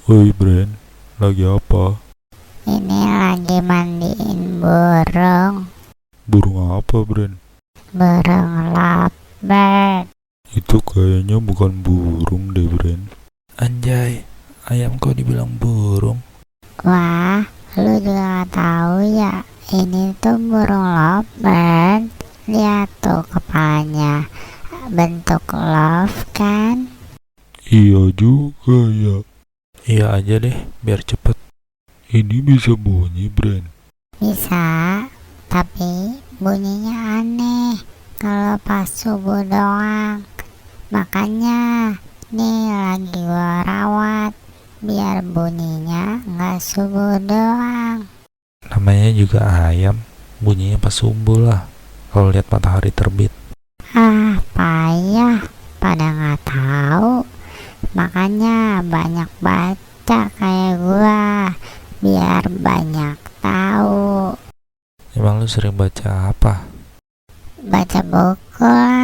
Woi Bren, lagi apa? Ini lagi mandiin burung, Burung apa Bren? burung lovebird. Itu kayaknya bukan burung deh Bren. Anjay, ayam kok dibilang burung? Wah, lu juga tahu ya, ini tuh burung lovebird. Lihat tuh kepalanya, bentuk love kan? Iya juga ya. Iya aja deh, biar cepet. Ini bisa bunyi Bren. Bisa, tapi bunyinya aneh kalau pas subuh doang. Makanya nih lagi gua rawat biar bunyinya nggak subuh doang. Namanya juga ayam, bunyinya pas subuh lah. Kalau lihat matahari terbit. Ah, payah, pada nggak tahu. Makanya banyak baca kayak gua biar banyak tahu. Emang lu sering baca apa? Baca buku lah.